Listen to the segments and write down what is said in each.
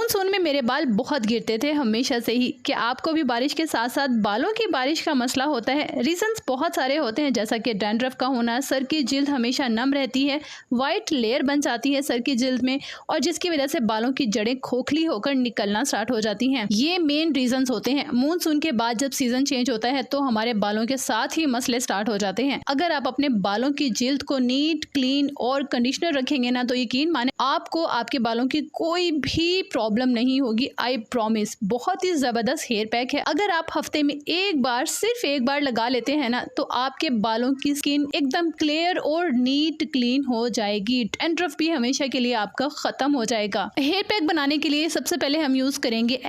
Monsoon में मेरे बाल बहुत गिरते थे हमेशा से ही। क्या आपको भी बारिश के साथ साथ बालों की बारिश का मसला होता है? रीजंस बहुत सारे होते हैं, जैसा कि डैंड्रफ का होना, सर की जिल्द हमेशा नम रहती है, वाइट लेयर बन जाती है सर की जिल्द में, और जिसकी वजह से बालों की जड़ें खोखली होकर निकलना स्टार्ट हो जाती हैं। ये मेन रीजंस होते हैं। मानसून के बाद जब सीजन चेंज होता है तो हमारे बालों के साथ ही मसले स्टार्ट हो जाते हैं। अगर आप अपने बालों की जिल्द को नीट, क्लीन और कंडीशनर रखेंगे ना, तो यकीन माने आपको आपके बालों की कोई भी प्रॉब्लम नहीं होगी। I promise. बहुत ही जबरदस्त हेयर पैक है। अगर आप हफ्ते में एक बार, सिर्फ एक बार लगा लेते हैं ना, तो आपके बालों की स्किन एकदम क्लियर और नीट क्लीन हो जाएगी। डैंड्रफ भी हमेशा के लिए आपका खत्म हो जाएगा। हेयर पैक बनाने के लिए सबसे पहले हम यूज करेंगे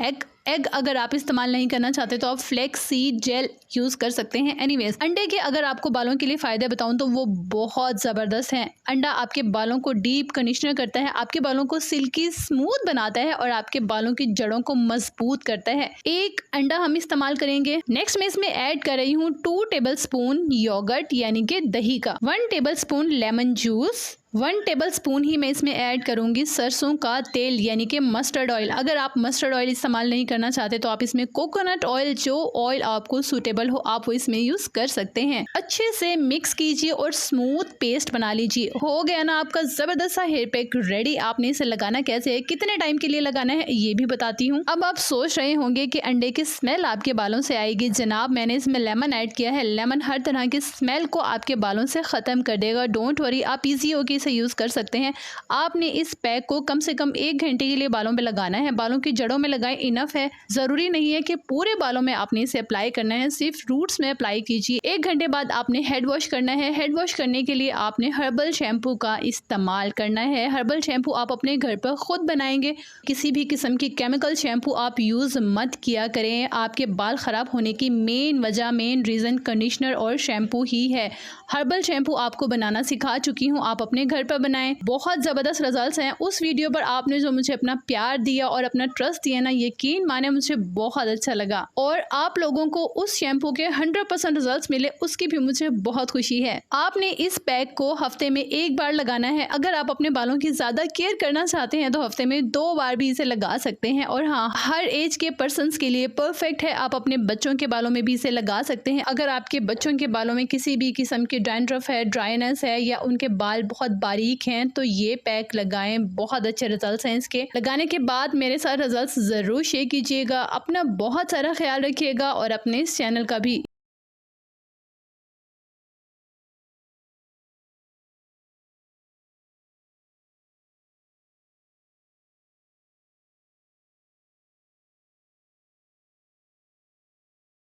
एग अगर आप इस्तेमाल नहीं करना चाहते तो आप फ्लेक्स सीड जेल यूज कर सकते हैं। एनीवेज, अंडे के अगर आपको बालों के लिए फायदे बताऊं तो वो बहुत जबरदस्त हैं। अंडा आपके बालों को डीप कंडीशनर करता है, आपके बालों को सिल्की स्मूथ बनाता है और आपके बालों की जड़ों को मजबूत करता है। एक अंडा हम इस्तेमाल करेंगे। नेक्स्ट मैं इसमें ऐड कर रही हूँ 2 टेबल स्पून योगर्ट यानी कि दही का, 1 tablespoon lemon juice, 1 tablespoon ही मैं इसमें ऐड करूंगी सरसों का तेल यानी कि मस्टर्ड ऑयल। अगर आप मस्टर्ड ऑयल इस्तेमाल नहीं करना चाहते तो आप इसमें कोकोनट ऑयल, जो ऑयल आपको सूटेबल हो आप वो इसमें यूज कर सकते हैं। अच्छे से मिक्स कीजिए और स्मूथ पेस्ट बना लीजिए। हो गया ना आपका जबरदस्त सा हेयर पैक रेडी। आपने इसे लगाना कैसे है, कितने टाइम के लिए लगाना है, ये भी बताती हूँ। अब आप सोच रहे होंगे कि अंडे की स्मेल आपके बालों से आएगी। जनाब, मैंने इसमें लेमन ऐड किया है। लेमन हर तरह की स्मेल को आपके बालों से खत्म कर देगा। डोंट वरी, आप इजी होगी इसे यूज कर सकते हैं। आपने इस पैक को कम से कम 1 घंटे के लिए बालों पे लगाना है। बालों की जड़ों में लगाएं, इनफ है। जरूरी नहीं है कि पूरे बालों में आपने इसे अप्लाई करना है, सिर्फ रूट्स में अप्लाई कीजिए। 1 घंटे बाद आपने हेड वॉश करना है। हेड वॉश करने के लिए आपने हर्बल शैम्पू का इस्तेमाल करना है। हर्बल शैम्पू आप अपने घर पर खुद बनाएंगे। किसी भी किस्म की केमिकल शैम्पू आप यूज मत किया करें। आपके बाल खराब होने की मेन वजह, मेन रीजन कंडीशनर और शैम्पू ही है। हर्बल शैम्पू आपको बनाना सिखा चुकी हूँ, आप अपने घर पर बनाएं। बहुत ज़बरदस्त रिजल्ट्स हैं। उस वीडियो पर आपने जो मुझे अपना प्यार दिया और अपना ट्रस्ट दिया ना, यकीन माने मुझे बहुत अच्छा लगा। और आप लोगों को उस शैम्पू के 100% रिजल्ट्स मिले, उसकी भी मुझे बहुत खुशी है। आपने इस पैक को हफ्ते में 1 बार लगाना है। अगर आप अपने बालों की ज़्यादा केयर करना चाहते हैं तो हफ्ते में 2 बार भी इसे लगा सकते हैं। और हाँ, हर एज के पर्सन्स के लिए परफेक्ट है। आप अपने बच्चों के बालों में भी इसे लगा सकते हैं। अगर आपके बच्चों के बालों में किसी भी किस्म की डैंड्रफ है, ड्राइनेस है, या उनके बाल बहुत बारीक हैं, तो ये पैक लगाएं। बहुत अच्छे रिजल्ट्स हैं इसके। लगाने के बाद मेरे साथ रिजल्ट्स ज़रूर शेयर कीजिएगा। अपना बहुत सारा ख्याल रखिएगा और अपने इस चैनल का भी।